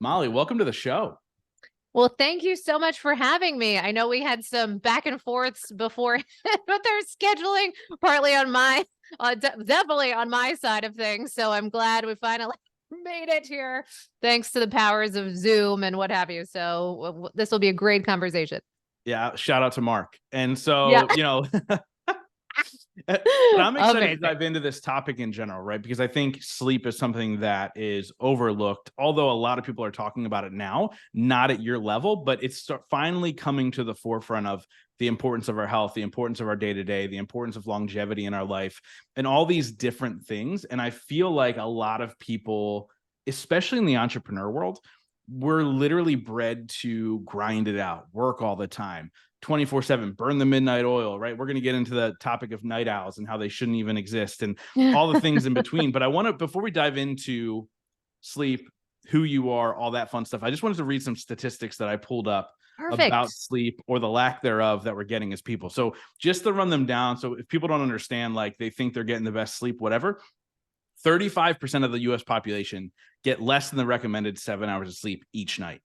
Mollie, welcome to the show. Well, thank you so much for having me. I know we had some back and forths before with our scheduling, partly on my, definitely on my side of things. So I'm glad we finally made it here, thanks to the powers of Zoom and what have you. So this will be a great conversation. Yeah, shout out to Mark. And Yeah. so, but I'm excited Amazing. to dive into this topic in general, right? Because I think sleep is something that is overlooked, although a lot of people are talking about it now, not at your level, but it's finally coming to the forefront of the importance of our health, the importance of our day-to-day, the importance of longevity in our life, and all these different things. And I feel like a lot of people, especially in the entrepreneur world, we're literally bred to grind it out, work all the time, 24/7, burn the midnight oil, right? We're going to get into the topic of night owls and how they shouldn't even exist and all the things in between. But I want to, before we dive into sleep, who you are, all that fun stuff, I just wanted to read some statistics that I pulled up about sleep, or the lack thereof, that we're getting as people. So just to run them down, so if people don't understand, like they think they're getting the best sleep, whatever, 35% of the US population get less than the recommended 7 hours of sleep each night.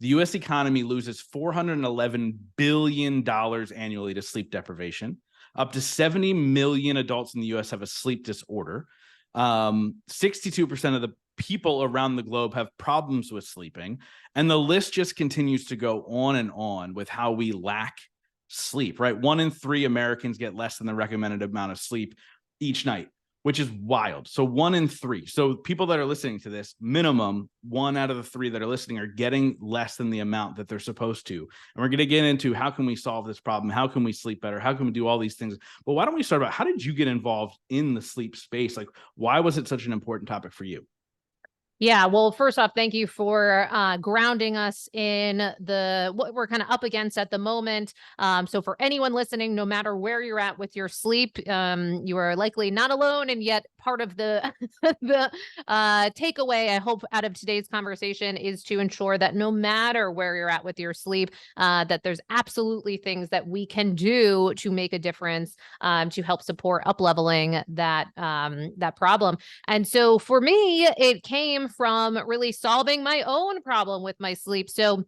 The US economy loses $411 billion annually to sleep deprivation. Up to 70 million adults in the US have a sleep disorder. 62% of the people around the globe have problems with sleeping. And the list just continues to go on and on with how we lack sleep, right? 1 in 3 Americans get less than the recommended amount of sleep each night, which is wild. So 1 in 3. So people that are listening to this, minimum 1 out of the 3 that are listening are getting less than the amount that they're supposed to. And we're going to get into how can we solve this problem? How can we sleep better? How can we do all these things? But why don't we start about, how did you get involved in the sleep space? Like, why was it such an important topic for you? Yeah, well, first off, thank you for grounding us in what we're kind of up against at the moment. So for anyone listening, no matter where you're at with your sleep, you are likely not alone, and yet part of the the takeaway I hope out of today's conversation is to ensure that no matter where you're at with your sleep, that there's absolutely things that we can do to make a difference, to help support up leveling that problem. And so for me, it came from really solving my own problem with my sleep. So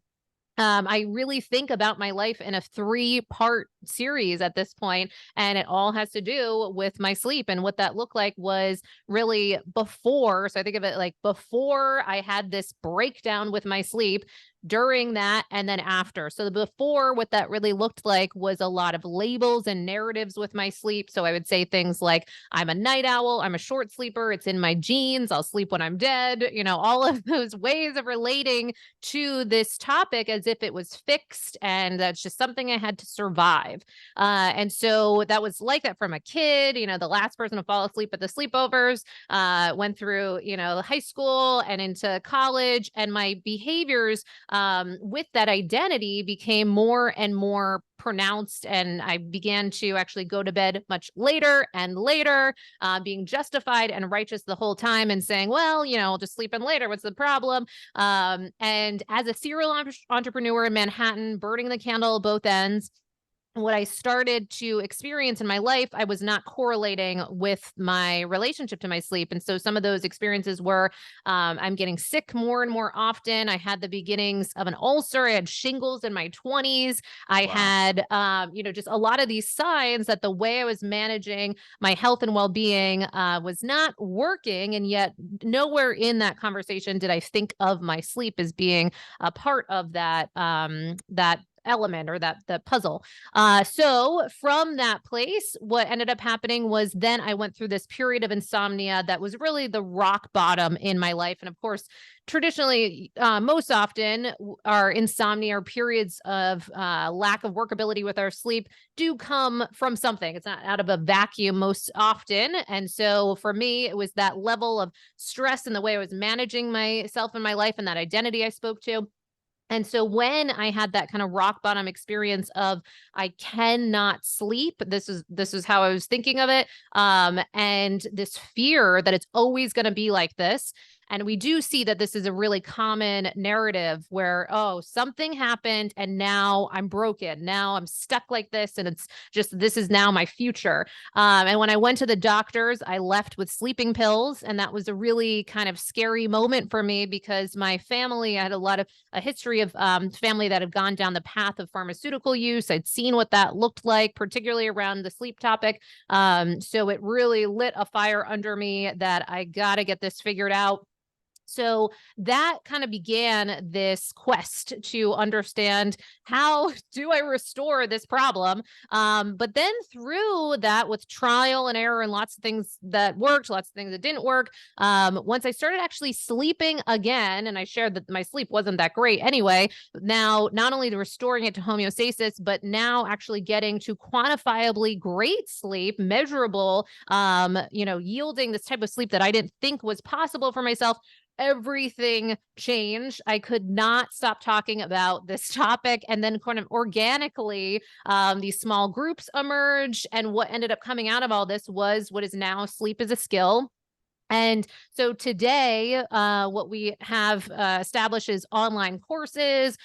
I really think about my life in a 3-part series at this point, and it all has to do with my sleep. And what that looked like was really before. So I think of it like before I had this breakdown with my sleep, during that, and then after. So the before, what that really looked like was a lot of labels and narratives with my sleep. So I would say things like, I'm a night owl, I'm a short sleeper, it's in my genes, I'll sleep when I'm dead, all of those ways of relating to this topic as if it was fixed and that's just something I had to survive. And so that was like that from a kid, the last person to fall asleep at the sleepovers, went through, high school and into college, and my behaviors with that identity became more and more pronounced. And I began to actually go to bed much later and later, being justified and righteous the whole time and saying, well, I'll just sleep in later. What's the problem? And as a serial entrepreneur in Manhattan, burning the candle at both ends, what I started to experience in my life, I was not correlating with my relationship to my sleep. And so some of those experiences were, I'm getting sick more and more often. I had the beginnings of an ulcer. I had shingles in my 20s. I had, just a lot of these signs that the way I was managing my health and well-being was not working. And yet nowhere in that conversation did I think of my sleep as being a part of that element or that puzzle. So from that place, what ended up happening was then I went through this period of insomnia that was really the rock bottom in my life. And of course, traditionally, most often our insomnia or periods of lack of workability with our sleep do come from something. It's not out of a vacuum most often. And so for me, it was that level of stress in the way I was managing myself and my life and that identity I spoke to. And so when I had that kind of rock bottom experience of I cannot sleep, this is how I was thinking of it, and this fear that it's always going to be like this. And we do see that this is a really common narrative where, oh, something happened and now I'm broken. Now I'm stuck like this. And it's just, this is now my future. And when I went to the doctors, I left with sleeping pills. And that was a really kind of scary moment for me because my family, I had a history of family that had gone down the path of pharmaceutical use. I'd seen what that looked like, particularly around the sleep topic. So it really lit a fire under me that I got to get this figured out. So that kind of began this quest to understand, how do I restore this problem? But then through that, with trial and error and lots of things that worked, lots of things that didn't work, once I started actually sleeping again, and I shared that my sleep wasn't that great anyway, now not only restoring it to homeostasis, but now actually getting to quantifiably great sleep, measurable, yielding this type of sleep that I didn't think was possible for myself. Everything changed. I could not stop talking about this topic. And then kind of organically, these small groups emerged. And what ended up coming out of all this was what is now Sleep is a Skill. And so today, what we have established is online courses.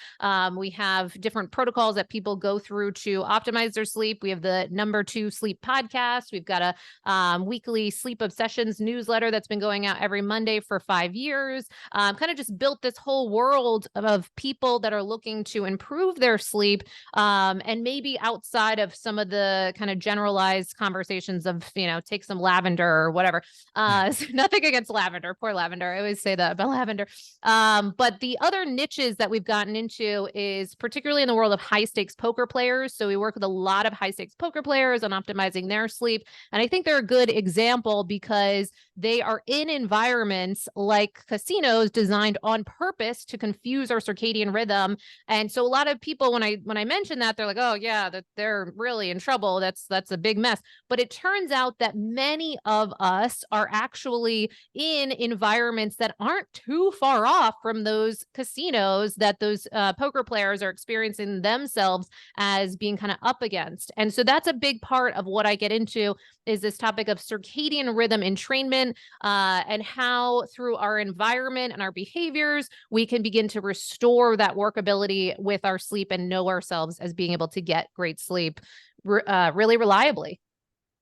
We have different protocols that people go through to optimize their sleep. We have the #2 Sleep podcast. We've got a weekly Sleep Obsessions newsletter that's been going out every Monday for 5 years. Kind of just built this whole world of people that are looking to improve their sleep, and maybe outside of some of the kind of generalized conversations of, take some lavender or whatever. So nothing against lavender, poor lavender. I always say that about lavender. But the other niches that we've gotten into is particularly in the world of high stakes poker players. So we work with a lot of high stakes poker players on optimizing their sleep. And I think they're a good example because they are in environments like casinos designed on purpose to confuse our circadian rhythm. And so a lot of people, when I mention that, they're like, oh yeah, that they're really in trouble. That's a big mess. But it turns out that many of us are actually in environments that aren't too far off from those casinos that those poker players are experiencing themselves as being kind of up against. And so that's a big part of what I get into, is this topic of circadian rhythm entrainment, and how through our environment and our behaviors, we can begin to restore that workability with our sleep and know ourselves as being able to get great sleep really reliably.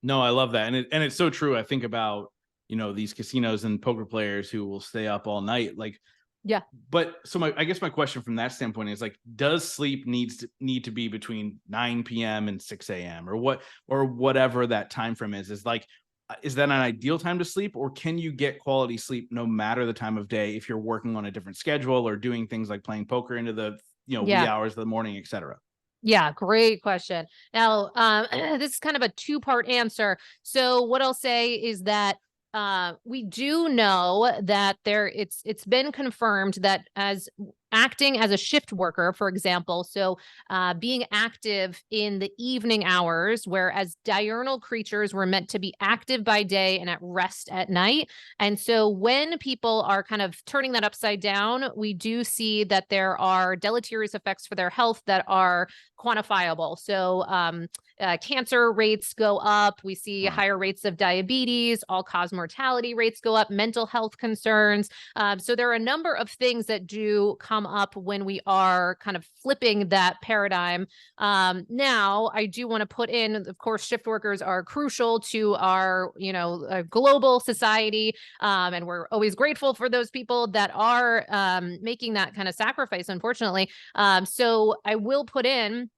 No, I love that. And it's so true. I think about, these casinos and poker players who will stay up all night. Like, Yeah. but so I guess my question from that standpoint is like, does sleep need to be between 9 p.m. and 6 a.m. or whatever that time frame is like, is that an ideal time to sleep, or can you get quality sleep no matter the time of day if you're working on a different schedule or doing things like playing poker into the, wee hours of the morning, et cetera? Yeah, great question. Now, this is kind of a two-part answer. So what I'll say is that we do know that it's been confirmed that as acting as a shift worker, for example, so being active in the evening hours, whereas diurnal creatures were meant to be active by day and at rest at night. And so when people are kind of turning that upside down, we do see that there are deleterious effects for their health that are quantifiable. So cancer rates go up. We see higher rates of diabetes, all-cause mortality rates go up, mental health concerns. So there are a number of things that do come up when we are kind of flipping that paradigm. Now, I do want to put in, of course, shift workers are crucial to our, global society. And we're always grateful for those people that are making that kind of sacrifice, unfortunately. So I will put in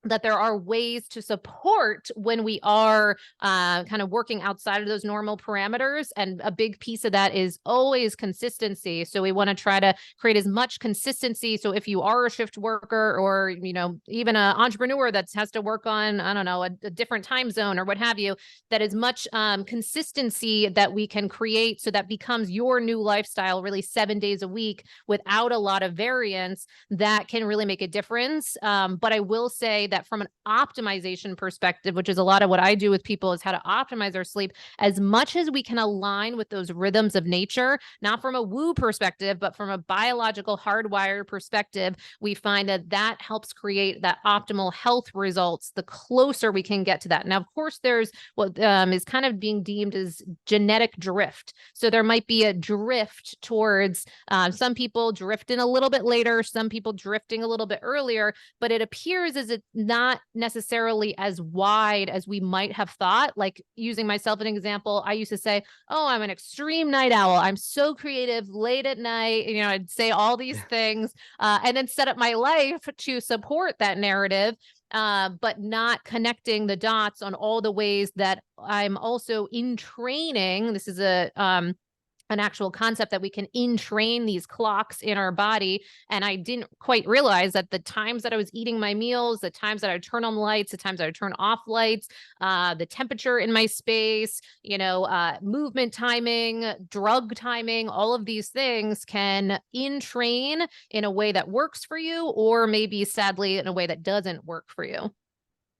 that there are ways to support when we are kind of working outside of those normal parameters. And a big piece of that is always consistency. So we want to try to create as much consistency. So if you are a shift worker or, even an entrepreneur that has to work on, I don't know, a different time zone or what have you, that as much consistency that we can create so that becomes your new lifestyle really 7 days a week without a lot of variance, that can really make a difference. But I will say say that from an optimization perspective, which is a lot of what I do with people, is how to optimize our sleep as much as we can align with those rhythms of nature, not from a woo perspective, but from a biological hardwired perspective. We find that that helps create that optimal health results the closer we can get to that. Now, of course, there's what is kind of being deemed as genetic drift. So there might be a drift towards some people drifting a little bit later, some people drifting a little bit earlier, but it appears as it's not necessarily as wide as we might have thought. Like, using myself as an example, I used to say, oh, I'm an extreme night owl. I'm so creative late at night. You know, I'd say all these things and then set up my life to support that narrative, but not connecting the dots on all the ways that I'm also in training. This is an actual concept that we can entrain these clocks in our body. And I didn't quite realize that the times that I was eating my meals, the times that I turn on lights, the times that I turn off lights, the temperature in my space, movement timing, drug timing, all of these things can entrain in a way that works for you, or maybe sadly in a way that doesn't work for you.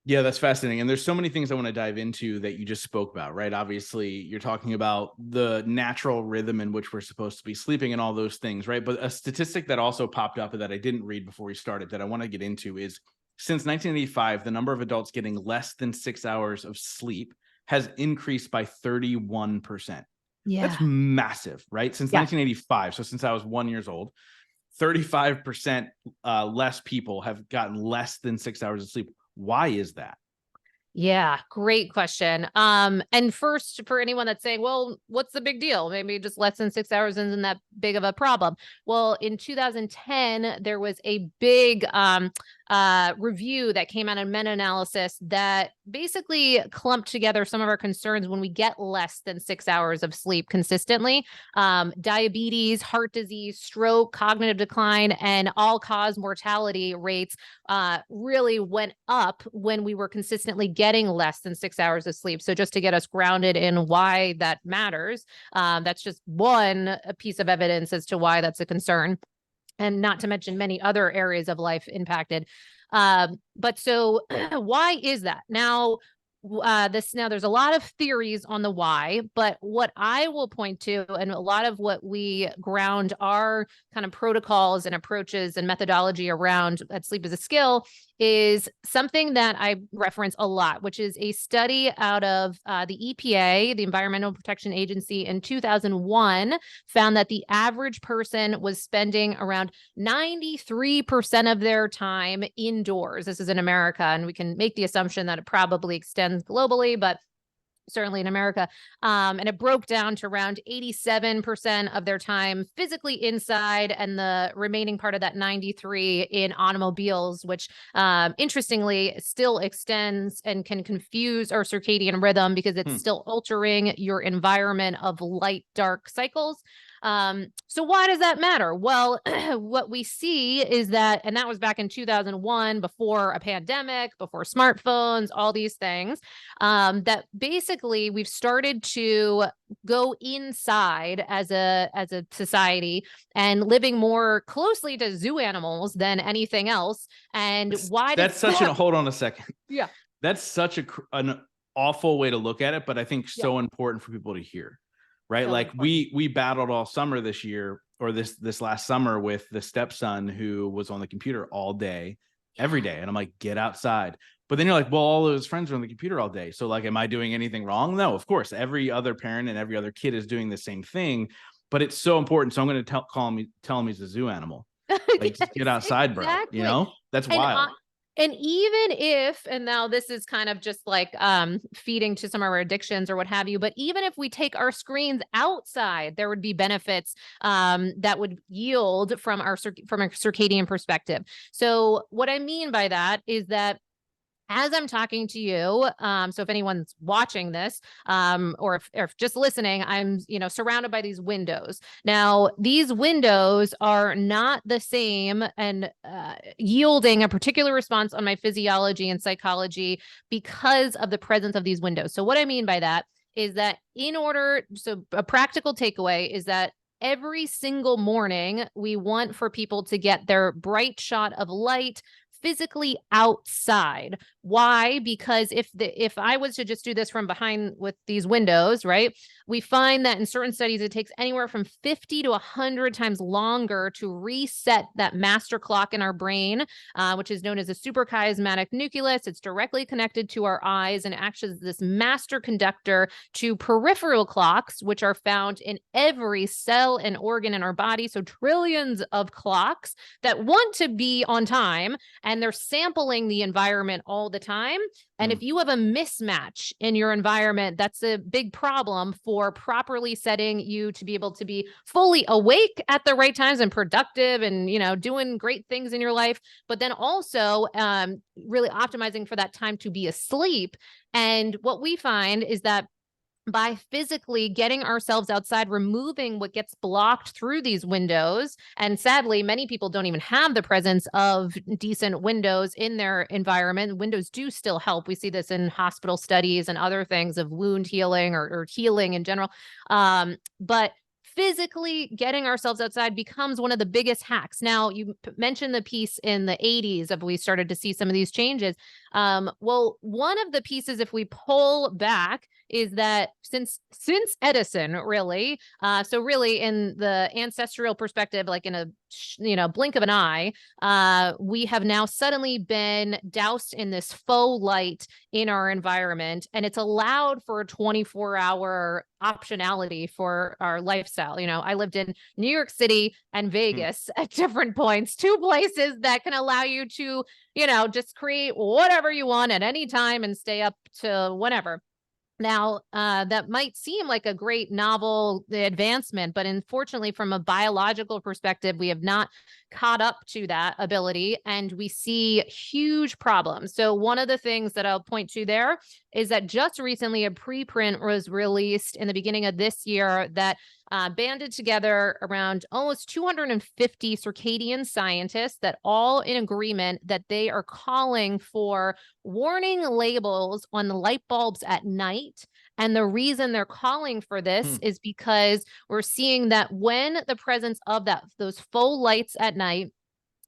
Yeah, that's fascinating. And there's so many things I want to dive into that you just spoke about, right? Obviously, you're talking about the natural rhythm in which we're supposed to be sleeping and all those things, right? But a statistic that also popped up that I didn't read before we started that I want to get into is, since 1985, the number of adults getting less than 6 hours of sleep has increased by 31%. Yeah. That's massive, right? Since 1985. So since I was 1 year old, 35% less people have gotten less than 6 hours of sleep. Why is that? Yeah, great question. And first, for anyone that's saying, well, what's the big deal? Maybe just less than 6 hours isn't that big of a problem. Well, in 2010, there was a big review that came out in meta-analysis that basically clumped together some of our concerns when we get less than 6 hours of sleep consistently. Diabetes, heart disease, stroke, cognitive decline, and all-cause mortality rates really went up when we were consistently getting less than 6 hours of sleep. So just to get us grounded in why that matters, that's just one piece of evidence as to why that's a concern. And not to mention many other areas of life impacted. But so why is that? Now, there's a lot of theories on the why, but what I will point to, and a lot of what we ground our kind of protocols and approaches and methodology around that sleep as a skill, is something that I reference a lot, which is a study out of the EPA, the Environmental Protection Agency, in 2001, found that the average person was spending around 93% of their time indoors. This is in America, and we can make the assumption that it probably extends globally, but certainly in America. And it broke down to around 87% of their time physically inside, and the remaining part of that 93 in automobiles, which interestingly still extends and can confuse our circadian rhythm because it's still altering your environment of light dark cycles. So why does that matter? Well, what we see is that, and that was back in 2001, before a pandemic, before smartphones, all these things, that basically we've started to go inside as a society and living more closely to zoo animals than anything else. And why does that's such hold on a second. Yeah. That's such an awful way to look at it, but I think so important for people to hear. Right. So like we battled all summer this year, or this last summer, with the stepson who was on the computer all day, every day. And I'm like, get outside. But then you're like, well, all of his friends are on the computer all day. So like, am I doing anything wrong? No, of course. Every other parent and every other kid is doing the same thing, but it's so important. So I'm going to tell him he's a zoo animal. Like, just get outside, exactly. bro. That's wild. And even if, and now this is kind of just like feeding to some of our addictions or what have you, but even if we take our screens outside, there would be benefits that would yield from a circadian perspective. So what I mean by that is that as I'm talking to you, so if anyone's watching this, or if just listening, I'm, surrounded by these windows. Now, these windows are not the same and yielding a particular response on my physiology and psychology because of the presence of these windows. So what I mean by that is that so a practical takeaway is that every single morning, we want for people to get their bright shot of light physically outside. Why? Because if I was to just do this from behind with these windows, right, we find that in certain studies, it takes anywhere from 50 to 100 times longer to reset that master clock in our brain, which is known as a suprachiasmatic nucleus. It's directly connected to our eyes and acts as this master conductor to peripheral clocks, which are found in every cell and organ in our body. So trillions of clocks that want to be on time, and they're sampling the environment all the time. And if you have a mismatch in your environment, that's a big problem for properly setting you to be able to be fully awake at the right times and productive and, doing great things in your life, but then also really optimizing for that time to be asleep. And what we find is that by physically getting ourselves outside, removing what gets blocked through these windows. And sadly, many people don't even have the presence of decent windows in their environment. Windows do still help. We see this in hospital studies and other things of wound healing or healing in general. But physically getting ourselves outside becomes one of the biggest hacks. Now, you mentioned the piece in the 80s of we started to see some of these changes. Well, one of the pieces, if we pull back, is that since Edison, really, so really in the ancestral perspective, like in a blink of an eye, we have now suddenly been doused in this faux light in our environment, and it's allowed for a 24-hour optionality for our lifestyle. I lived in New York City and Vegas at different points, two places that can allow you to, just create whatever you want at any time and stay up to whenever. Now, that might seem like a great novel advancement, but unfortunately, from a biological perspective, we have not caught up to that ability, and we see huge problems. So one of the things that I'll point to there is that just recently a preprint was released in the beginning of this year that banded together around almost 250 circadian scientists that all in agreement that they are calling for warning labels on the light bulbs at night. And the reason they're calling for this is because we're seeing that when the presence of those faux lights at night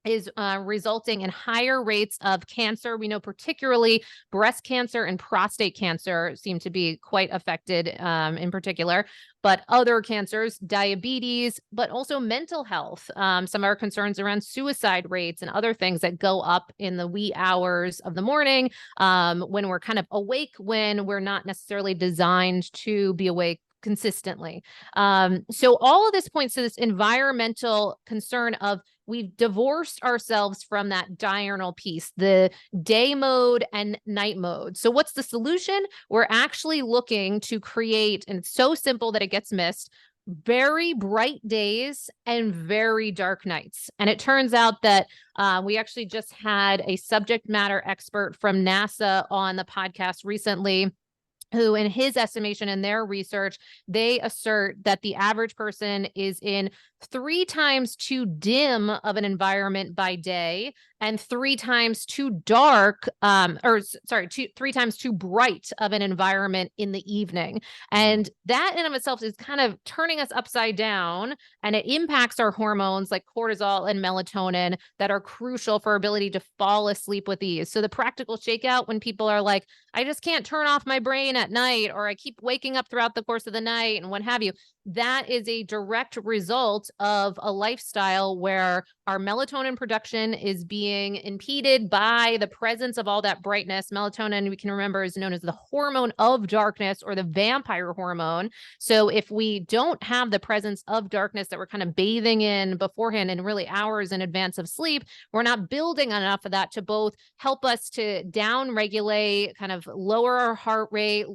is resulting in higher rates of cancer. We know particularly breast cancer and prostate cancer seem to be quite affected in particular, but other cancers, diabetes, but also mental health. Some of our concerns around suicide rates and other things that go up in the wee hours of the morning when we're kind of awake, when we're not necessarily designed to be awake consistently. So all of this points to this environmental concern of we've divorced ourselves from that diurnal piece, the day mode and night mode. So what's the solution? We're actually looking to create, and it's so simple that it gets missed, very bright days and very dark nights. And it turns out that we actually just had a subject matter expert from NASA on the podcast recently, who in his estimation and their research, they assert that the average person is in 3 times too dim of an environment by day and 3 times too dark, 3 times too bright of an environment in the evening. And that in of itself is kind of turning us upside down, and it impacts our hormones like cortisol and melatonin that are crucial for our ability to fall asleep with ease. So the practical shakeout when people are like, I just can't turn off my brain at night, or I keep waking up throughout the course of the night and what have you, that is a direct result of a lifestyle where our melatonin production is being impeded by the presence of all that brightness. Melatonin, we can remember, is known as the hormone of darkness or the vampire hormone. So if we don't have the presence of darkness that we're kind of bathing in beforehand and really hours in advance of sleep, we're not building enough of that to both help us to down regulate, kind of lower our heart rate,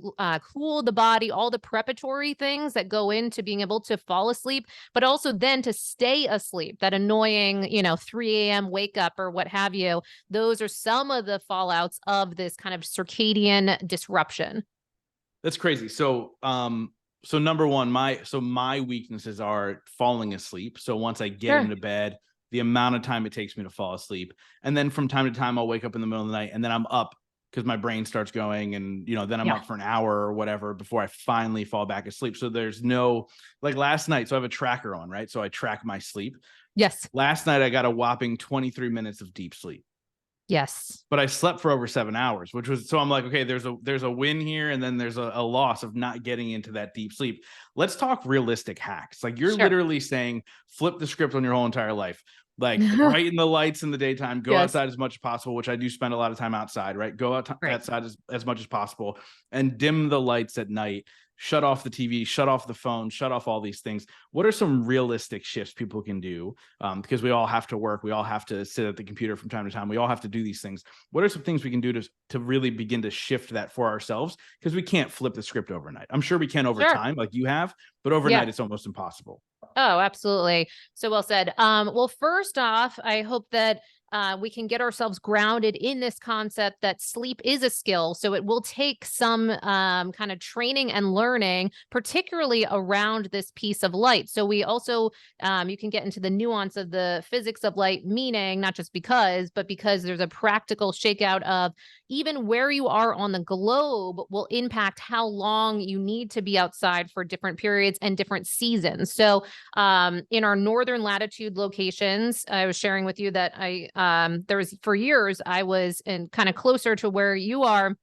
cool the body, all the preparatory things that go into being able to fall asleep, but also then to stay asleep, that annoying, 3 a.m. wake up or what have you. Those are some of the fallouts of this kind of circadian disruption. That's crazy. So, number one, my weaknesses are falling asleep. So once I get into bed, the amount of time it takes me to fall asleep. And then from time to time, I'll wake up in the middle of the night and then I'm up because my brain starts going, and then I'm up for an hour or whatever before I finally fall back asleep. So there's no, like last night, so I have a tracker on, right? So I track my sleep. Yes. Last night I got a whopping 23 minutes of deep sleep. Yes. but I slept for over 7 hours, which was, so I'm like, okay, there's a win here, and then there's a loss of not getting into that deep sleep. Let's talk realistic hacks. Like, you're Sure. literally saying flip the script on your whole entire life. Like, brighten the lights in the daytime, go Yes. outside as much as possible, which I do spend a lot of time outside, right? Go Right. outside as much as possible, and dim the lights at night. Shut off the TV, shut off the phone, shut off all these things. What are some realistic shifts people can do? Because we all have to work, we all have to sit at the computer from time to time, we all have to do these things. What are some things we can do to really begin to shift that for ourselves? Because we can't flip the script overnight. I'm sure we can over Sure. time, like you have, but Yeah. overnight it's almost impossible. Oh, absolutely. So well said. Well, first off, I hope that we can get ourselves grounded in this concept that sleep is a skill. So it will take some kind of training and learning, particularly around this piece of light. So we also, you can get into the nuance of the physics of light, meaning not just because, but because there's a practical shakeout of even where you are on the globe will impact how long you need to be outside for different periods and different seasons. So in our northern latitude locations, I was sharing with you that there was for years I was in kind of closer to where you are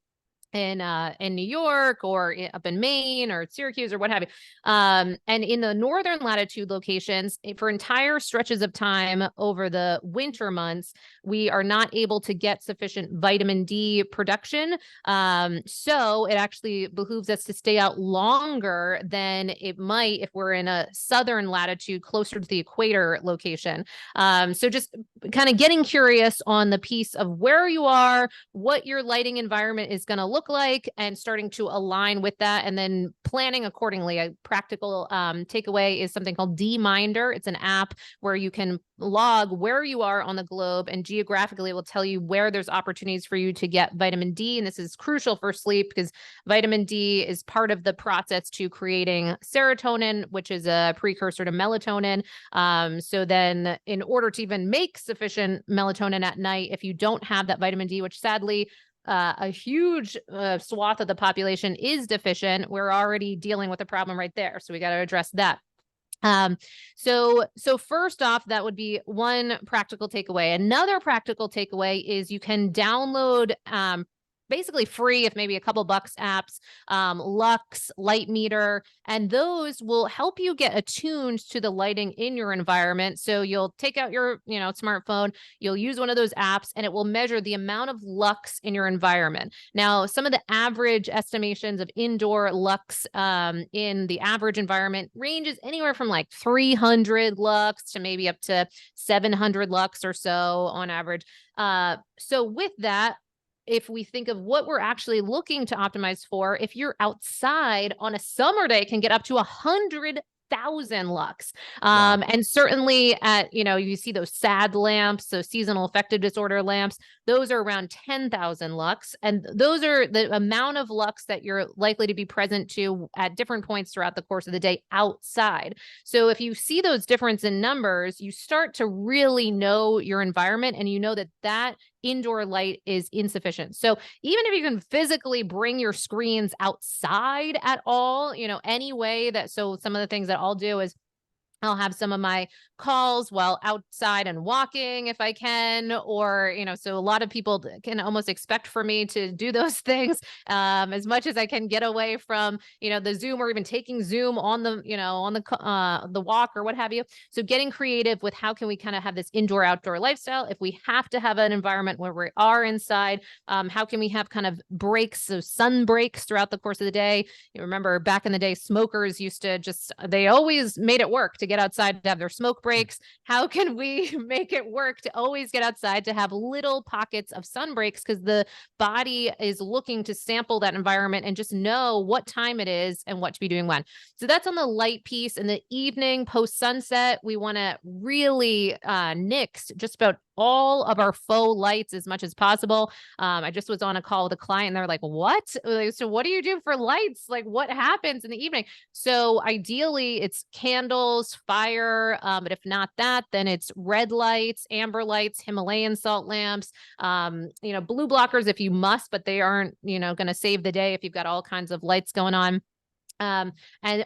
in New York or up in Maine or Syracuse or what have you. And in the northern latitude locations, for entire stretches of time over the winter months, we are not able to get sufficient vitamin D production. So it actually behooves us to stay out longer than it might if we're in a southern latitude closer to the equator location. So just kind of getting curious on the piece of where you are, what your lighting environment is going to look like, and starting to align with that, and then planning accordingly. A practical takeaway is something called D-Minder. It's an app where you can log where you are on the globe, and geographically it will tell you where there's opportunities for you to get vitamin D. And this is crucial for sleep because vitamin D is part of the process to creating serotonin, which is a precursor to melatonin. So then in order to even make sufficient melatonin at night, if you don't have that vitamin D, which sadly a huge swath of the population is deficient, we're already dealing with a problem right there. So we got to address that. So first off, that would be one practical takeaway. Another practical takeaway is you can download basically free, if maybe a couple bucks, apps, Lux, Light Meter, and those will help you get attuned to the lighting in your environment. So you'll take out your, smartphone, you'll use one of those apps, and it will measure the amount of lux in your environment. Now, some of the average estimations of indoor lux in the average environment ranges anywhere from like 300 lux to maybe up to 700 lux or so on average. So with that, if we think of what we're actually looking to optimize for, if you're outside on a summer day, it can get up to 100,000 lux. Wow. And certainly at, you see those SAD lamps, so seasonal affective disorder lamps, those are around 10,000 lux. And those are the amount of lux that you're likely to be present to at different points throughout the course of the day outside. So if you see those difference in numbers, you start to really know your environment, and you know that indoor light is insufficient. So even if you can physically bring your screens outside at all, any way that, so some of the things that I'll do is I'll have some of my calls while outside and walking if I can, or, so a lot of people can almost expect for me to do those things as much as I can get away from, the Zoom, or even taking Zoom on the, on the walk or what have you. So getting creative with how can we kind of have this indoor outdoor lifestyle. If we have to have an environment where we are inside, how can we have kind of breaks, so sun breaks throughout the course of the day? You remember back in the day, smokers used to they always made it work to get outside to have their smoke breaks. How can we make it work to always get outside to have little pockets of sun breaks? Because the body is looking to sample that environment and just know what time it is and what to be doing when. So that's on the light piece. In the evening, post sunset, we want to really nix just about all of our faux lights as much as possible. I just was on a call with a client, and they're like, what? So what do you do for lights? Like, what happens in the evening? So ideally it's candles, fire. But if not that, then it's red lights, amber lights, Himalayan salt lamps, blue blockers if you must, but they aren't, going to save the day if you've got all kinds of lights going on. And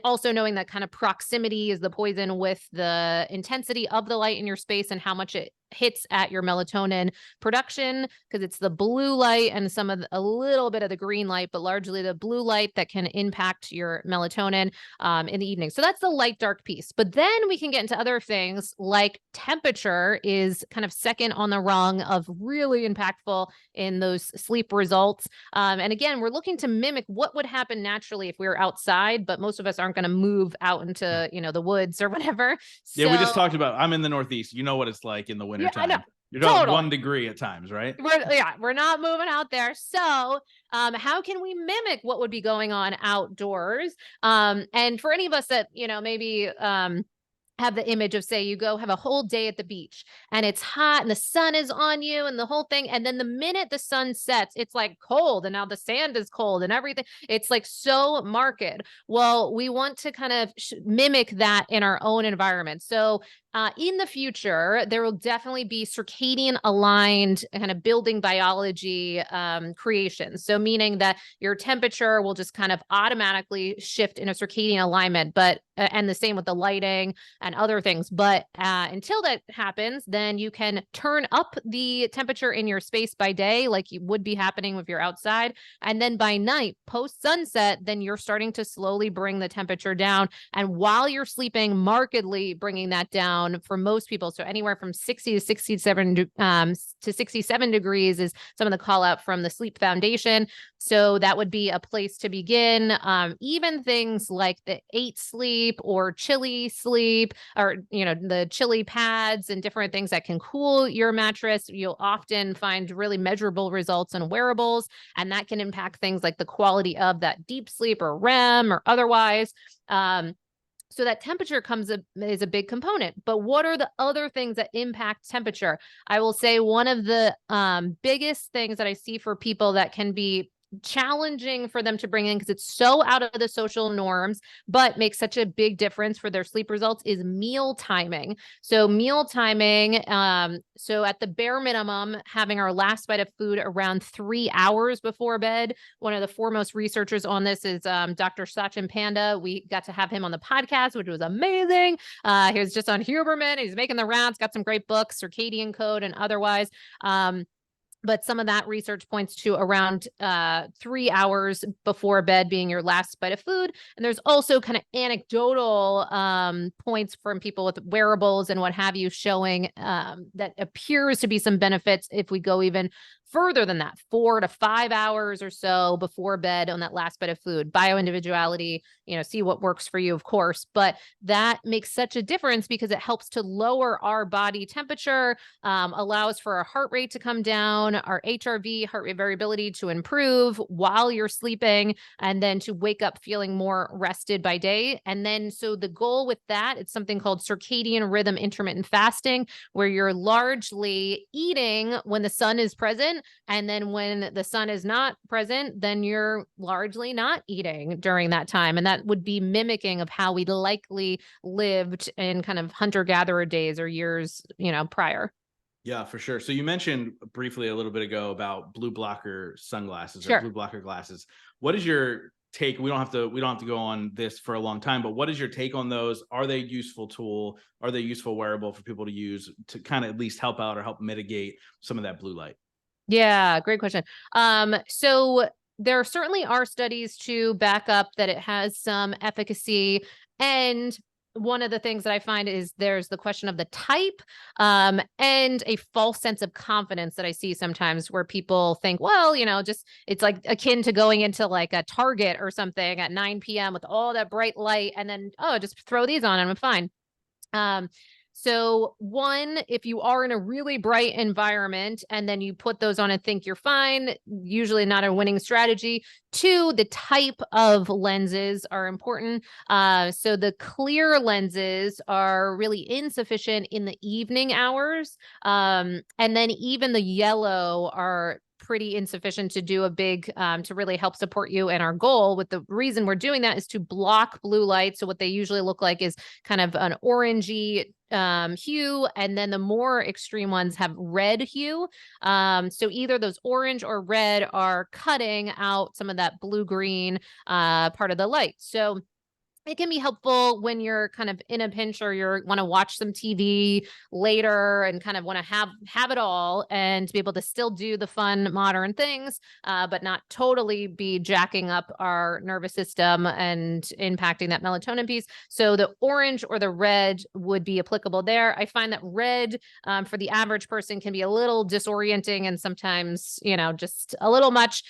also knowing that kind of proximity is the poison with the intensity of the light in your space and how much it hits at your melatonin production, because it's the blue light and a little bit of the green light, but largely the blue light that can impact your melatonin in the evening. So that's the light dark piece. But then we can get into other things like temperature is kind of second on the rung of really impactful in those sleep results. And again, we're looking to mimic what would happen naturally if we were outside, but most of us aren't going to move out into, the woods or whatever. Yeah, we just So talked about, I'm in the Northeast. You know what it's like in the yeah, I know. wintertime. You're talking Totally. 1 degree at times, right? We're not moving out there. So, how can we mimic what would be going on outdoors? And for any of us that, maybe, have the image of, say, you go have a whole day at the beach and it's hot and the sun is on you and the whole thing. And then the minute the sun sets, it's like cold and now the sand is cold and everything. It's like so marked. Well, we want to kind of mimic that in our own environment. So in the future, there will definitely be circadian aligned kind of building biology creations. So meaning that your temperature will just kind of automatically shift in a circadian alignment, but and the same with the lighting and other things. But until that happens, then you can turn up the temperature in your space by day, like you would be happening if you're outside. And then by night, post sunset, then you're starting to slowly bring the temperature down. And while you're sleeping, markedly bringing that down for most people. So anywhere from 60 to 67 to 67 degrees is some of the call out from the Sleep Foundation. So that would be a place to begin. Even things like the 8 sleep or chilly sleep, or the chilly pads and different things that can cool your mattress. You'll often find really measurable results in wearables, and that can impact things like the quality of that deep sleep or REM or otherwise. So that temperature is a big component. But what are the other things that impact temperature? I will say one of the biggest things that I see for people that can be challenging for them to bring in, because it's so out of the social norms, but makes such a big difference for their sleep results, is meal timing. So meal timing, so at the bare minimum, having our last bite of food around 3 hours before bed. One of the foremost researchers on this is Dr. Sachin Panda. We got to have him on the podcast, which was amazing. He was just on Huberman. He's making the rounds, got some great books, Circadian Code and otherwise. But some of that research points to around 3 hours before bed being your last bite of food. And there's also kind of anecdotal points from people with wearables and what have you showing that appears to be some benefits if we go even further than that, 4 to 5 hours or so before bed on that last bite of food. Bioindividuality, see what works for you, of course, but that makes such a difference because it helps to lower our body temperature, allows for our heart rate to come down, our HRV, heart rate variability, to improve while you're sleeping, and then to wake up feeling more rested by day. And then, so the goal with that, it's something called circadian rhythm intermittent fasting, where you're largely eating when the sun is present. And then when the sun is not present, then you're largely not eating during that time. And that would be mimicking of how we likely lived in kind of hunter-gatherer days or years, prior. Yeah, for sure. So you mentioned briefly a little bit ago about blue blocker sunglasses Sure. or blue blocker glasses. What is your take? We don't have to go on this for a long time, but what is your take on those? Are they a useful tool? Are they useful wearable for people to use to kind of at least help out or help mitigate some of that blue light? Yeah, great question. So there certainly are studies to back up that it has some efficacy. And one of the things that I find is there's the question of the type, and a false sense of confidence that I see sometimes where people think, well, just it's like akin to going into like a Target or something at 9 p.m. with all that bright light and then, oh, just throw these on and I'm fine. So one, if you are in a really bright environment and then you put those on and think you're fine, usually not a winning strategy. 2, the type of lenses are important. So the clear lenses are really insufficient in the evening hours. And then even the yellow are pretty insufficient to do a big, to really help support you in our goal. With the reason we're doing that is to block blue light. So what they usually look like is kind of an orangey hue, and then the more extreme ones have red hue. So either those orange or red are cutting out some of that blue-green part of the light. So it can be helpful when you're kind of in a pinch or you want to watch some TV later and kind of want to have it all and to be able to still do the fun modern things, but not totally be jacking up our nervous system and impacting that melatonin piece. So the orange or the red would be applicable there. I find that red for the average person can be a little disorienting and sometimes, just a little much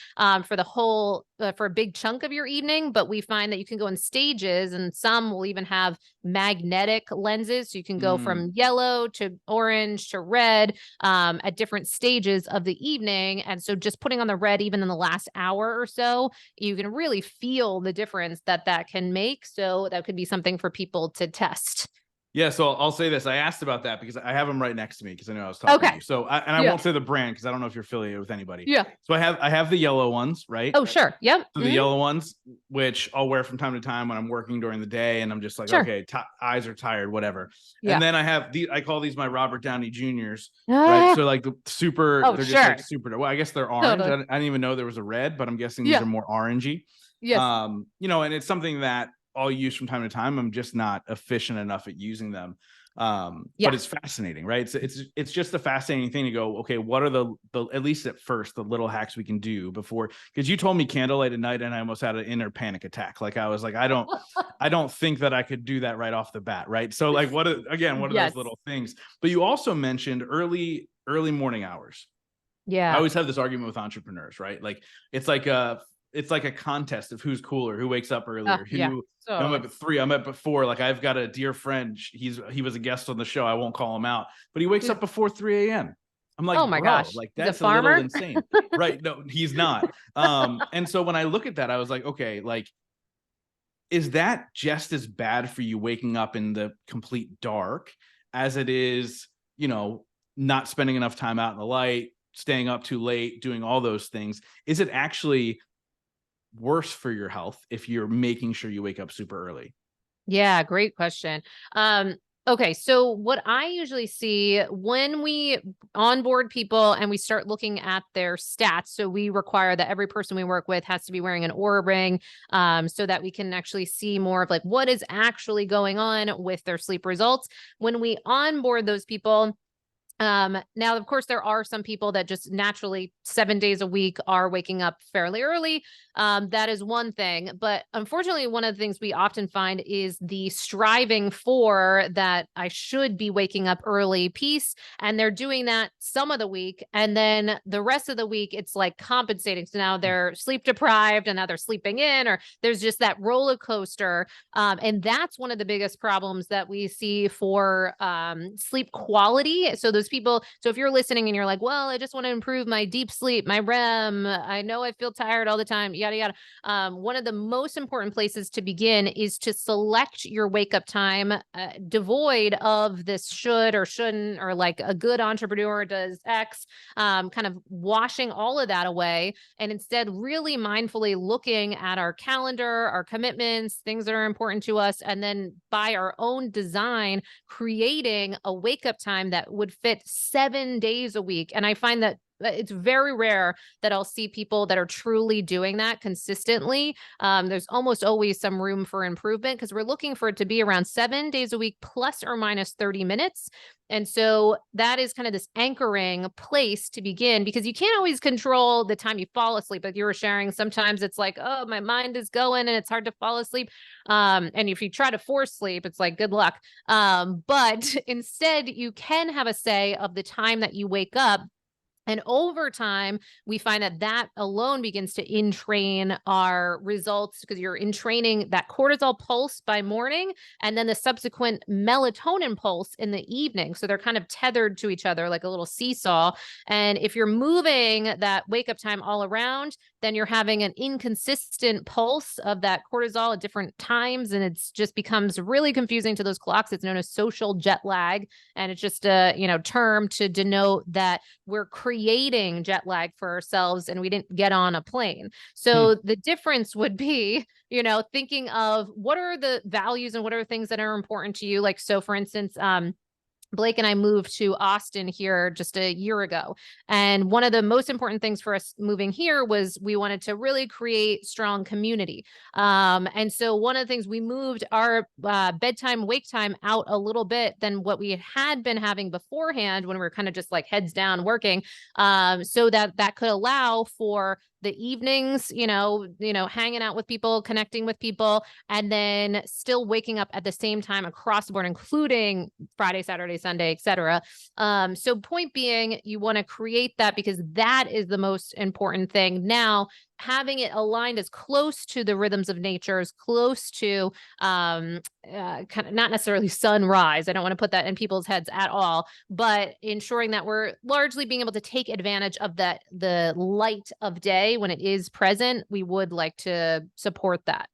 for the whole, for a big chunk of your evening. But we find that you can go in stages, and some will even have magnetic lenses. So you can go from yellow to orange to red at different stages of the evening. And so just putting on the red, even in the last hour or so, you can really feel the difference that can make. So that could be something for people to test. Yeah, so I'll say this. I asked about that because I have them right next to me because I know I was talking to you. So, I won't say the brand because I don't know if you're affiliated with anybody. Yeah. So I have the yellow ones, right? Oh, sure. Yep. So the yellow ones, which I'll wear from time to time when I'm working during the day, and I'm just like, Sure. okay, eyes are tired, whatever. Yeah. And then I have I call these my Robert Downey Juniors, right? So like the super, they're just like super. Well, I guess they're orange. Totally. I didn't even know there was a red, but I'm guessing these are more orangey. Yes. And it's something that I'll use from time to time. I'm just not efficient enough at using them. But it's fascinating, right? It's just a fascinating thing to go, okay, what are the at least at first, the little hacks we can do before, because you told me candlelight at night and I almost had an inner panic attack. Like I was like, I don't think that I could do that right off the bat. Right. So like, what are those little things? But you also mentioned early morning hours. Yeah. I always have this argument with entrepreneurs, right? Like it's like a contest of who's cooler, who wakes up earlier, I'm up at 3, I'm up at 4. Like I've got a dear friend, he was a guest on the show, I won't call him out, but he wakes up before 3 a.m. I'm like, oh my gosh, like that's a little insane. Right? No, he's not. And so when I look at that, I was like, okay, like, is that just as bad for you waking up in the complete dark as it is, not spending enough time out in the light, staying up too late, doing all those things? Is it actually worse for your health if you're making sure you wake up super early? Yeah, great question. Okay, so what I usually see when we onboard people and we start looking at their stats, so we require that every person we work with has to be wearing an Oura ring, so that we can actually see more of like what is actually going on with their sleep results. When we onboard those people, now, of course, there are some people that just naturally 7 days a week are waking up fairly early. That is one thing. But unfortunately, one of the things we often find is the striving for that I should be waking up early piece. And they're doing that some of the week. And then the rest of the week, it's like compensating. So now they're sleep deprived and now they're sleeping in, or there's just that roller coaster. And that's one of the biggest problems that we see for sleep quality. So those people, so if you're listening and you're like, well, I just want to improve my deep sleep, my REM, I know I feel tired all the time, yada, yada. One of the most important places to begin is to select your wake up time, devoid of this should or shouldn't, or like a good entrepreneur does X, kind of washing all of that away. And instead really mindfully looking at our calendar, our commitments, things that are important to us, and then by our own design, creating a wake up time that would fit 7 days a week. And I find that it's very rare that I'll see people that are truly doing that consistently. There's almost always some room for improvement because we're looking for it to be around 7 days a week, plus or minus 30 minutes. And so that is kind of this anchoring place to begin, because you can't always control the time you fall asleep. Like you were sharing, sometimes it's like, oh, my mind is going and it's hard to fall asleep. And if you try to force sleep, it's like, good luck. But instead, you can have a say of the time that you wake up. And over time, we find that that alone begins to entrain our results, because you're entraining that cortisol pulse by morning and then the subsequent melatonin pulse in the evening. So they're kind of tethered to each other like a little seesaw. And if you're moving that wake up time all around, then you're having an inconsistent pulse of that cortisol at different times. And it's just becomes really confusing to those clocks. It's known as social jet lag. And it's just a, term to denote that we're creating jet lag for ourselves and we didn't get on a plane. So the difference would be, thinking of what are the values and what are things that are important to you. Like, so for instance, Blake and I moved to Austin here just a year ago. And one of the most important things for us moving here was we wanted to really create strong community. And so one of the things, we moved our bedtime, wake time out a little bit than what we had been having beforehand when we were kind of just like heads down working, so that could allow for the evenings, hanging out with people, connecting with people, and then still waking up at the same time across the board, including Friday, Saturday, Sunday, etc. So point being, you want to create that because that is the most important thing. Now, having it aligned as close to the rhythms of nature, as close to kind of not necessarily sunrise. I don't want to put that in people's heads at all, but ensuring that we're largely being able to take advantage of the light of day when it is present. We would like to support that.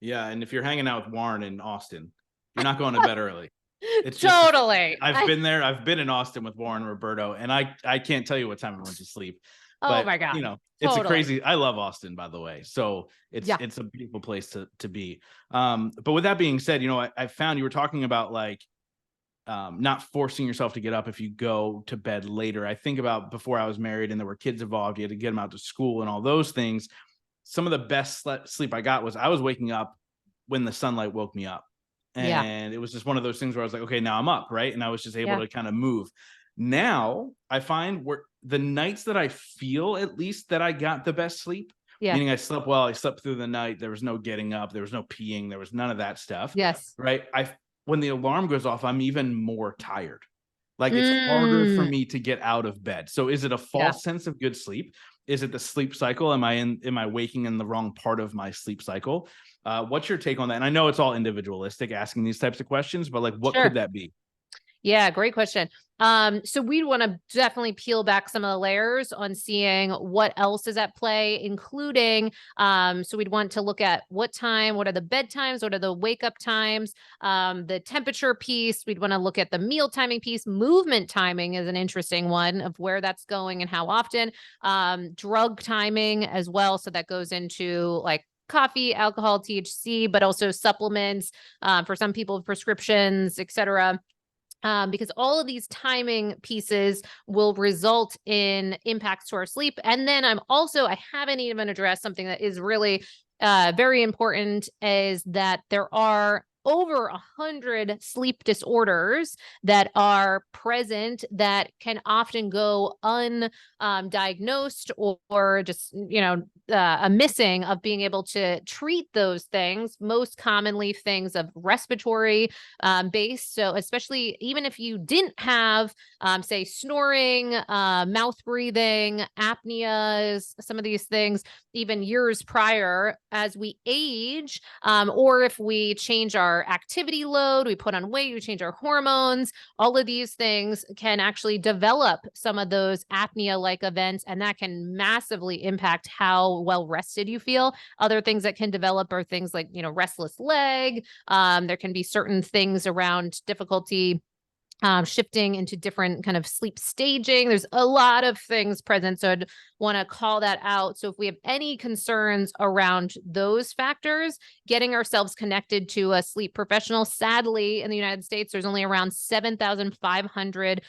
Yeah, and if you're hanging out with Warren in Austin, you're not going to bed early. It's totally. I've been there. I've been in Austin with Warren and Roberto, and I can't tell you what time I went to sleep. Oh my God. It's a crazy, I love Austin, by the way. So it's a beautiful place to be. But with that being said, I found you were talking about like not forcing yourself to get up if you go to bed later. I think about before I was married and there were kids involved, you had to get them out to school and all those things. Some of the best sleep I got was I was waking up when the sunlight woke me up. And it was just one of those things where I was like, okay, now I'm up, right? And I was just able to kind of move. Now I find where the nights that I feel at least that I got the best sleep, meaning I slept well, I slept through the night, there was no getting up, there was no peeing, there was none of that stuff. Yes. Right. When the alarm goes off, I'm even more tired. Like it's harder for me to get out of bed. So is it a false sense of good sleep? Is it the sleep cycle? Am I waking in the wrong part of my sleep cycle? What's your take on that? And I know it's all individualistic asking these types of questions, but like, what could that be? Yeah, great question. So we'd want to definitely peel back some of the layers on seeing what else is at play, including, so we'd want to look at what are the bedtimes, what are the wake up times, the temperature piece. We'd want to look at the meal timing piece. Movement timing is an interesting one of where that's going and how often, drug timing as well. So that goes into like coffee, alcohol, THC, but also supplements, for some people, prescriptions, etc. Because all of these timing pieces will result in impacts to our sleep. And then I haven't even addressed something that is really very important, is that there are over 100 sleep disorders that are present that can often go undiagnosed or just, a missing of being able to treat those things, most commonly things of respiratory base. So especially even if you didn't have, say, snoring, mouth breathing, apnea, some of these things, even years prior, as we age, or if we change our activity load, we put on weight, we change our hormones, all of these things can actually develop some of those apnea-like events, and that can massively impact how well rested you feel. Other things that can develop are things like, restless leg. There can be certain things around difficulty shifting into different kind of sleep staging. There's a lot of things present. So I'd want to call that out. So if we have any concerns around those factors, getting ourselves connected to a sleep professional. Sadly, in the United States, there's only around 7,500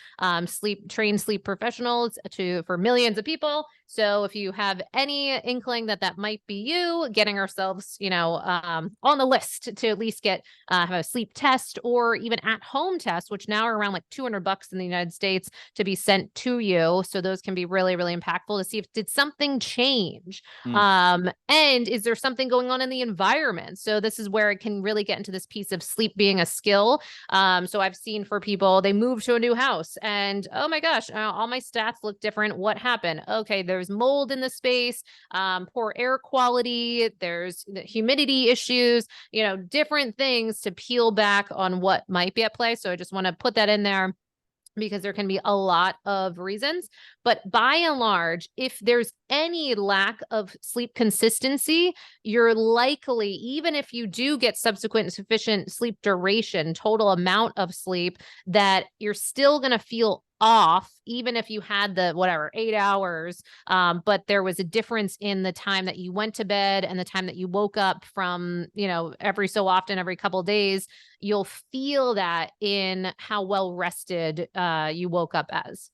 trained sleep professionals for millions of people. So if you have any inkling that might be you, getting ourselves, on the list to at least have a sleep test or even at-home test, which now are around like $200 in the United States to be sent to you. So those can be really, really impactful to see if did something change, and is there something going on in the environment. So this is where it can really get into this piece of sleep being a skill. So I've seen for people, they move to a new house and oh my gosh, all my stats look different. What happened? Okay, there's mold in the space, poor air quality, there's the humidity issues, different things to peel back on what might be at play. So I just want to put that in there because there can be a lot of reasons. But by and large, if there's any lack of sleep consistency, you're likely, even if you do get subsequent sufficient sleep duration, total amount of sleep, that you're still going to feel off, even if you had the whatever 8 hours, but there was a difference in the time that you went to bed and the time that you woke up from, every so often, every couple of days, you'll feel that in how well rested you woke up as.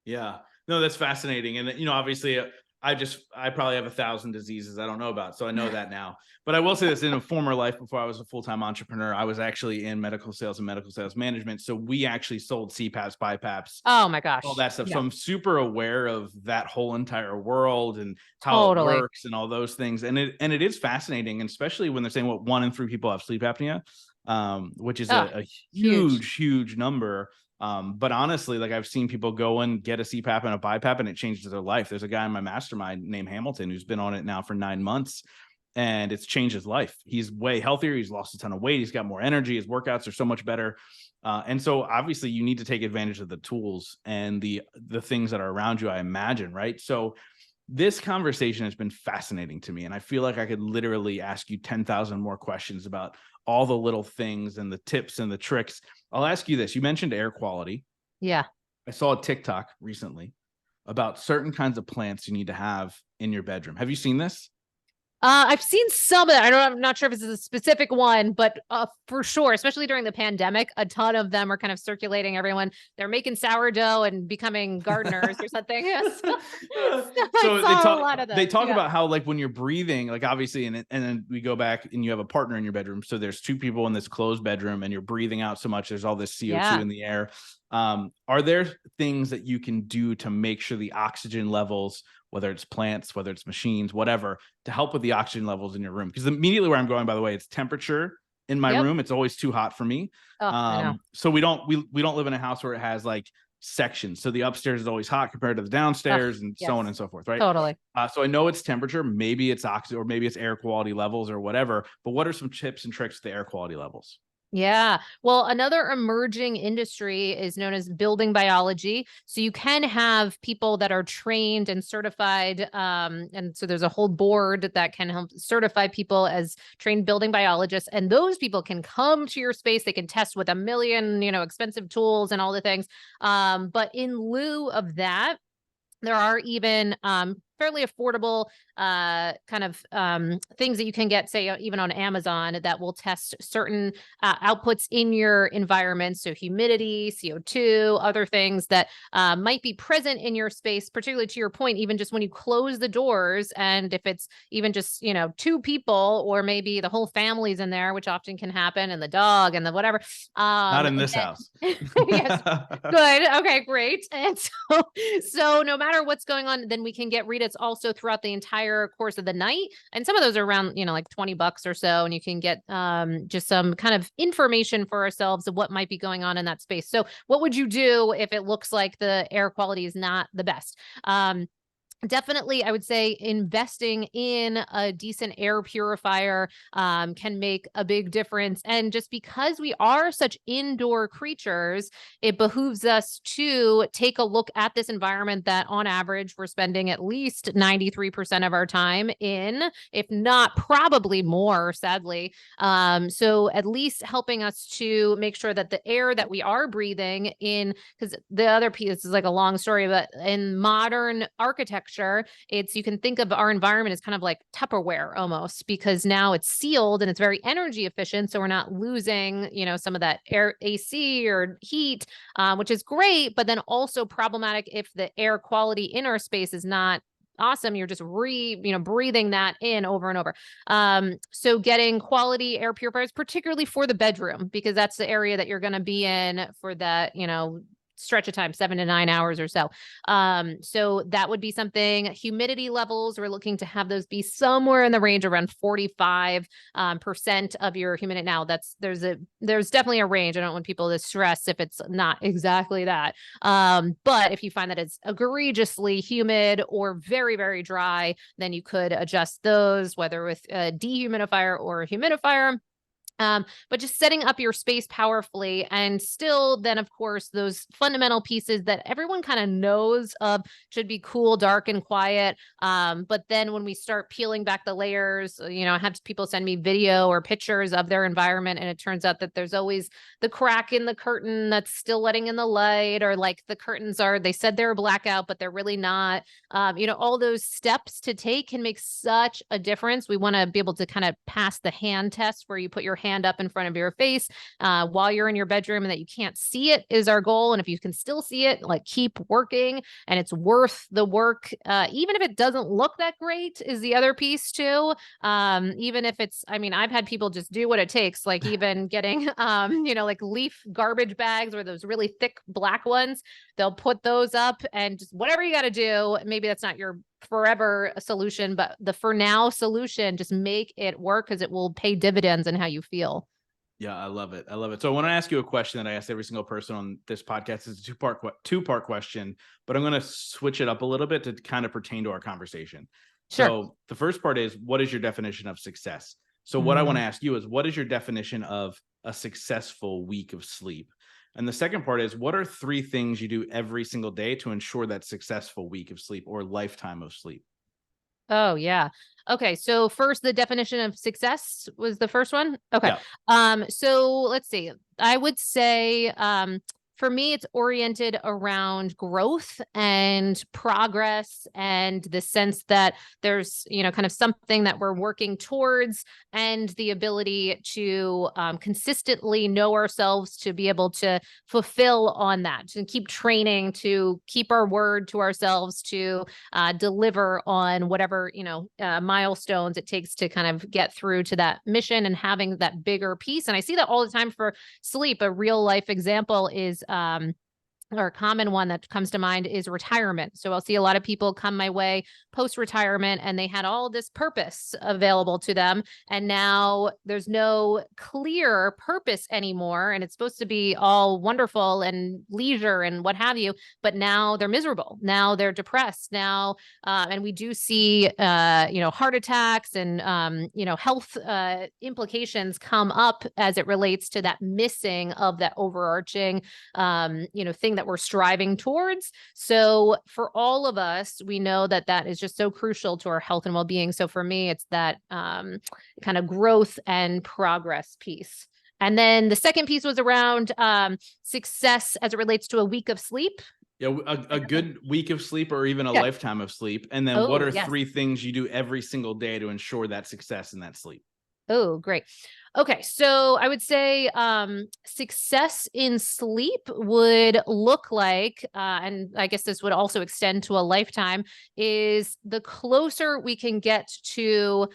Yeah. No, that's fascinating. And, obviously, I probably have 1,000 diseases I don't know about. So I know that now. But I will say this: in a former life, before I was a full-time entrepreneur, I was actually in medical sales and medical sales management. So we actually sold CPAPs, BiPAPs, Oh my all gosh. that stuff. So Yeah, I'm super aware of that whole entire world and how it totally. works and all those things. And it is fascinating, and especially when they're saying what 1 in 3 people have sleep apnea, which is Oh, a huge. huge number. But honestly, like, I've seen people go and get a CPAP and a BiPAP and it changes their life. There's a guy in my mastermind named Hamilton who's been on it now for 9 months, and it's changed his life. He's way healthier. He's lost a ton of weight. He's got more energy. His workouts are so much better. And so obviously you need to take advantage of the tools and the things that are around you, I imagine. Right. So this conversation has been fascinating to me, and I feel like I could literally ask you 10,000 more questions about all the little things and the tips and the tricks. I'll ask you this. You mentioned air quality. Yeah. I saw a TikTok recently about certain kinds of plants you need to have in your bedroom. Have you seen this? I've seen some of that. I'm not sure if it's a specific one, but for sure, especially during the pandemic, a ton of them are kind of circulating. Everyone, they're making sourdough and becoming gardeners or something. Yes. So I So saw a lot of they those. talk Yeah. about how, like, when you're breathing, like, obviously, and then we go back and you have a partner in your bedroom. So there's 2 people in this closed bedroom and you're breathing out so much. There's all this CO2 Yeah. in the air. Are there things that you can do to make sure the oxygen levels, whether it's plants, whether it's machines, whatever, to help with the oxygen levels in your room? Because immediately where I'm going, by the way, it's temperature in my Yep. room. It's always too hot for me. Oh, I know. So we don't live in a house where it has like sections. So the upstairs is always hot compared to the Oh, downstairs, and so on yes. and so forth. Right. Totally. So I know it's temperature, maybe it's oxygen, or maybe it's air quality levels or whatever. But what are some tips and tricks with the air quality levels? Yeah. Well, another emerging industry is known as building biology. So you can have people that are trained and certified. And so there's a whole board that can help certify people as trained building biologists. And those people can come to your space. They can test with a million, expensive tools and all the things. But in lieu of that, there are even fairly affordable kind of things that you can get, say, even on Amazon, that will test certain outputs in your environment. So humidity, CO2, other things that might be present in your space, particularly to your point, even just when you close the doors. And if it's even just, 2 people, or maybe the whole family's in there, which often can happen, and the dog and the whatever. Not in this Then, house. yes, good. Okay, great. And so no matter what's going on, then we can get readouts also throughout the entire course of the night. And some of those are around, like $20 or so. And you can get just some kind of information for ourselves of what might be going on in that space. So what would you do if it looks like the air quality is not the best? Definitely, I would say investing in a decent air purifier can make a big difference. And just because we are such indoor creatures, it behooves us to take a look at this environment that on average we're spending at least 93% of our time in, if not probably more, sadly. So at least helping us to make sure that the air that we are breathing in, because the other piece is like a long story, but in modern architecture, you can think of our environment as kind of like Tupperware almost, because now it's sealed and it's very energy efficient. So we're not losing, some of that air AC or heat, which is great, but then also problematic if the air quality in our space is not awesome. You're just breathing that in over and over. So getting quality air purifiers, particularly for the bedroom, because that's the area that you're going to be in for that, stretch of time, 7 to 9 hours or so. So that would be something. Humidity levels, we're looking to have those be somewhere in the range around 45% of your humidity. Now there's definitely a range. I don't want people to stress if it's not exactly that. But if you find that it's egregiously humid or very, very dry, then you could adjust those, whether with a dehumidifier or a humidifier. But just setting up your space powerfully, and still then, of course, those fundamental pieces that everyone kind of knows of should be cool, dark, and quiet. But then when we start peeling back the layers, I have people send me video or pictures of their environment, and it turns out that there's always the crack in the curtain that's still letting in the light, or like the curtains they said they're blackout, but they're really not. All those steps to take can make such a difference. We want to be able to kind of pass the hand test, where you put your hand up in front of your face while you're in your bedroom, and that you can't see it is our goal. And if you can still see it, like, keep working, and it's worth the work. Even if it doesn't look that great is the other piece too. Even if I've had people just do what it takes, like even getting, like leaf garbage bags, or those really thick black ones. They'll put those up, and just whatever you got to do. Maybe that's not your forever solution, but the for now solution, just make it work, because it will pay dividends in how you feel. Yeah, I love it. I love it. So I want to ask you a question that I ask every single person on this podcast. It's a two-part question, but I'm going to switch it up a little bit to kind of pertain to our conversation. Sure. So the first part is, what is your definition of success? So what I want to ask you is, what is your definition of a successful week of sleep? And the second part is, what are 3 things you do every single day to ensure that successful week of sleep or lifetime of sleep? Oh, yeah. Okay. So first, the definition of success was the first one. Okay. Yeah. So let's see. I would say, for me, it's oriented around growth and progress, and the sense that there's, kind of something that we're working towards, and the ability to consistently know ourselves, to be able to fulfill on that, to keep training, to keep our word to ourselves, to deliver on whatever, milestones it takes to kind of get through to that mission, and having that bigger piece. And I see that all the time for sleep. A real life example is, or a common one that comes to mind, is retirement. So I'll see a lot of people come my way post-retirement, and they had all this purpose available to them. And now there's no clear purpose anymore. And it's supposed to be all wonderful and leisure and what have you. But now they're miserable. Now they're depressed. Now, and we do see, heart attacks and, health implications come up as it relates to that missing of that overarching, thing that we're striving towards. So for all of us, we know that that is just so crucial to our health and well-being. So for me, it's that kind of growth and progress piece. And then the second piece was around success as it relates to a week of sleep. Yeah, a good week of sleep, or even a lifetime of sleep. And then what are 3 things you do every single day to ensure that success in that sleep? Oh, great. Okay. So I would say success in sleep would look like, and I guess this would also extend to a lifetime, is the closer we can get to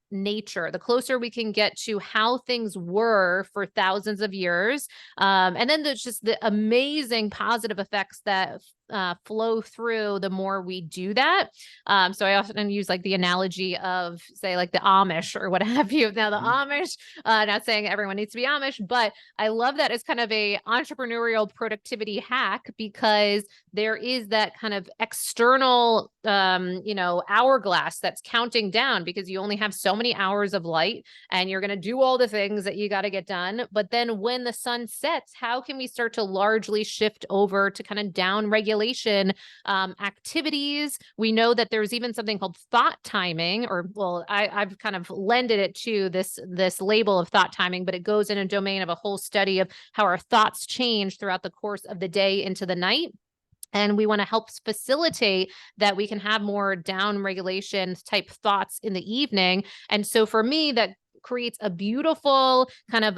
nature, the closer we can get to how things were for thousands of years. And then there's just the amazing positive effects that flow through the more we do that. So I often use like the analogy of, say, like the Amish or what have you. Now the Amish, not saying everyone needs to be Amish, but I love that as kind of a entrepreneurial productivity hack, because there is that kind of external, hourglass that's counting down, because you only have so many hours of light, and you're going to do all the things that you got to get done. But then when the sun sets, how can we start to largely shift over to kind of down regulation activities? We know that there's even something called thought timing, or, well, I've kind of lended it to this label of thought timing, but it goes in a domain of a whole study of how our thoughts change throughout the course of the day into the night. And we want to help facilitate that we can have more down regulation type thoughts in the evening. And so for me, that creates a beautiful kind of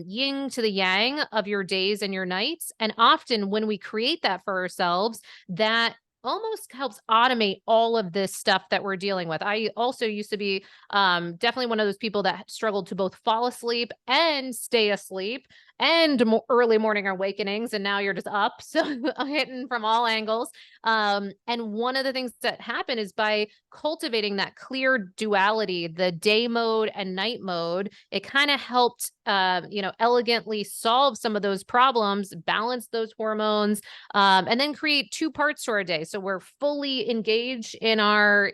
yin to the yang of your days and your nights. And often when we create that for ourselves, that almost helps automate all of this stuff that we're dealing with. I also used to be definitely one of those people that struggled to both fall asleep and stay asleep. and early morning awakenings, and now you're just up, so hitting from all angles. And one of the things that happen is by cultivating that clear duality, the day mode and night mode, it kind of helped, elegantly solve some of those problems, balance those hormones, and then create 2 parts to our day. So we're fully engaged in our,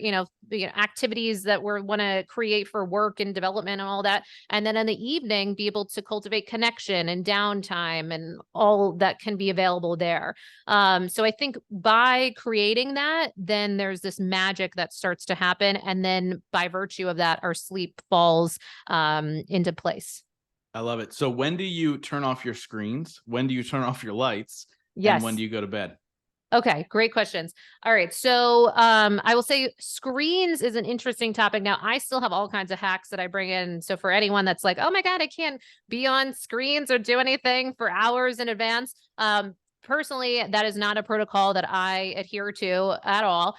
activities that we want to create for work and development and all that. And then in the evening, be able to cultivate connection and downtime and all that can be available there. So I think by creating that, then there's this magic that starts to happen. And then by virtue of that, our sleep falls into place. I love it. So when do you turn off your screens? When do you turn off your lights? Yes. And when do you go to bed? Okay, great questions. All right. So I will say screens is an interesting topic. Now, I still have all kinds of hacks that I bring in. So for anyone that's like, oh my God, I can't be on screens or do anything for hours in advance. Personally, that is not a protocol that I adhere to at all.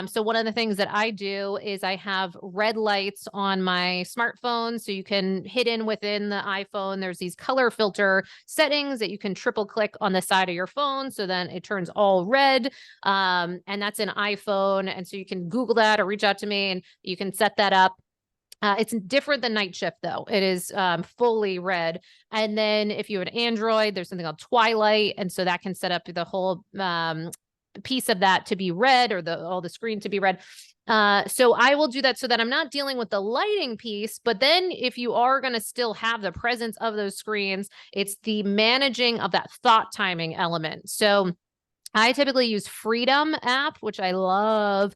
So one of the things that I do is I have red lights on my smartphone. So you can hit in within the iPhone. There's these color filter settings that you can triple click on the side of your phone. So then it turns all red. And that's an iPhone. And so you can Google that or reach out to me and you can set that up. It's different than night shift, though. It is fully red. And then if you have an Android, there's something called Twilight. And so that can set up the whole piece of that to be red or all the screen to be red. So I will do that so that I'm not dealing with the lighting piece. But then if you are going to still have the presence of those screens, it's the managing of that thought timing element. So I typically use Freedom app, which I love.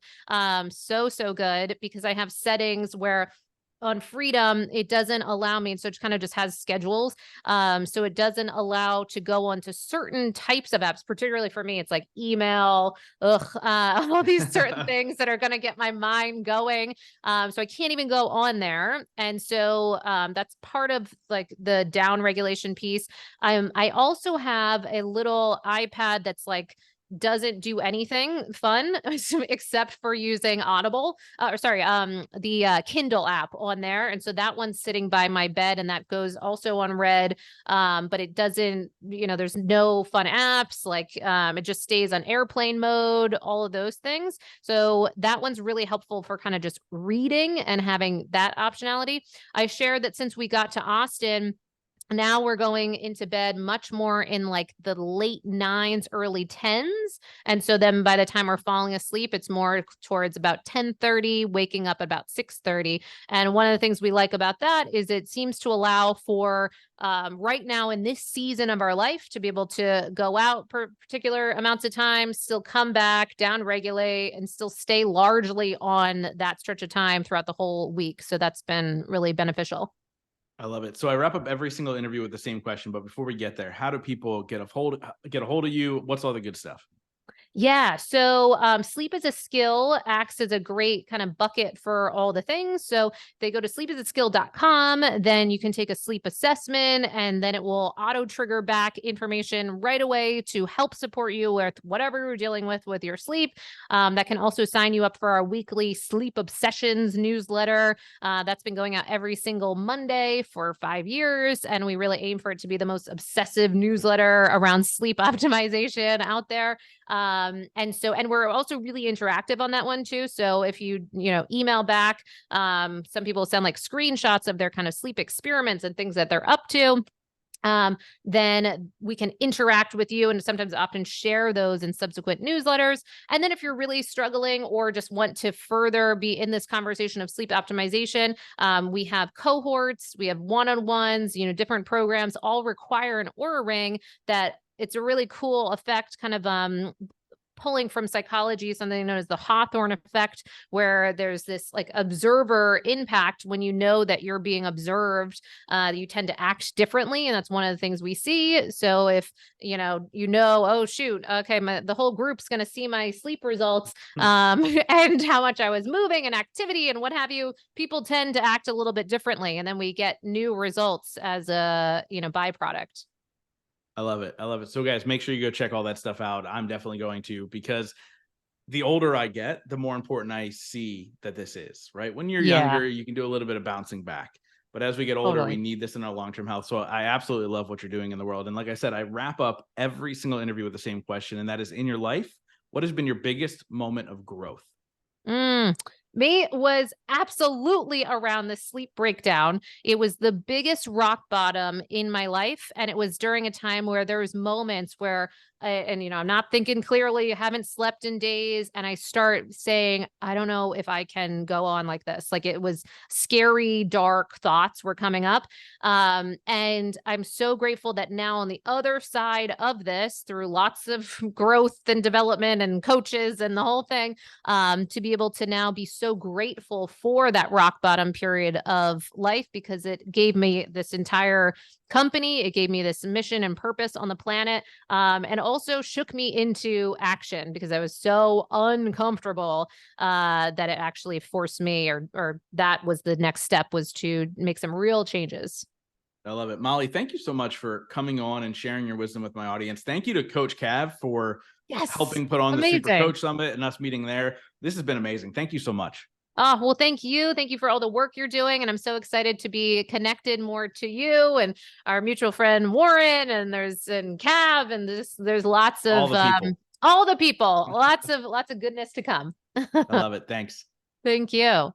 So good because I have settings where on Freedom, it doesn't allow me. So it kind of just has schedules. So it doesn't allow to go onto certain types of apps, particularly for me, it's like email, all these certain things that are going to get my mind going. So I can't even go on there. And so that's part of like the down regulation piece. I also have a little iPad that's like, doesn't do anything fun except for using Audible the Kindle app on there. And so that one's sitting by my bed and that goes also on red. But it doesn't, there's no fun apps. Like it just stays on airplane mode, all of those things. So that one's really helpful for kind of just reading and having that optionality. I shared that since we got to Austin, now we're going into bed much more in like the late 9s, early 10s. And so then by the time we're falling asleep, it's more towards about 10:30, waking up about 6:30. And one of the things we like about that is it seems to allow for right now in this season of our life to be able to go out for particular amounts of time, still come back, down regulate, and still stay largely on that stretch of time throughout the whole week. So that's been really beneficial. I love it. So I wrap up every single interview with the same question, but before we get there, how do people get a hold of you? What's all the good stuff? Yeah. So sleep as a skill acts as a great kind of bucket for all the things. So they go to sleepasaskill.com, then you can take a sleep assessment and then it will auto trigger back information right away to help support you with whatever you're dealing with your sleep. That can also sign you up for our weekly sleep obsessions newsletter. That's been going out every single Monday for 5 years. And we really aim for it to be the most obsessive newsletter around sleep optimization out there. And we're also really interactive on that one too. So if you email back, some people send like screenshots of their kind of sleep experiments and things that they're up to. Then we can interact with you and sometimes often share those in subsequent newsletters. And then if you're really struggling or just want to further be in this conversation of sleep optimization, we have cohorts, we have one-on-ones, different programs all require an Oura ring that it's a really cool effect, kind of pulling from psychology, something known as the Hawthorne effect, where there's this like observer impact when you know that you're being observed, you tend to act differently. And that's one of the things we see. So if, oh shoot, okay, the whole group's going to see my sleep results and how much I was moving and activity and what have you, people tend to act a little bit differently. And then we get new results as a, byproduct. I love it. I love it. So guys, make sure you go check all that stuff out. I'm definitely going to, because the older I get, the more important I see that this is, right? When you're younger, you can do a little bit of bouncing back. But as we get older, we Totally. need this in our long-term health. So I absolutely love what you're doing in the world. And like I said, I wrap up every single interview with the same question, and that is, in your life, what has been your biggest moment of growth? Mm. Me was absolutely around the sleep breakdown. It was the biggest rock bottom in my life. And it was during a time where there was moments where, and I'm not thinking clearly, haven't slept in days. And I start saying, I don't know if I can go on like this. Like it was scary, dark thoughts were coming up. And I'm so grateful that now on the other side of this, through lots of growth and development and coaches and the whole thing, to be able to now be so grateful for that rock bottom period of life, because it gave me this entire company. It gave me this mission and purpose on the planet, and also shook me into action because I was so uncomfortable, that it actually forced me, or that was the next step, was to make some real changes. I love it. Mollie, thank you so much for coming on and sharing your wisdom with my audience. Thank you to Coach Cav for Yes. helping put on the Super Amazing. Coach Summit and us meeting there. This has been amazing. Thank you so much. Oh, well, thank you. Thank you for all the work you're doing. And I'm so excited to be connected more to you and our mutual friend Warren, and and Cav, and there's lots All of the people. all the people, lots of goodness to come. I love it. Thanks. Thank you.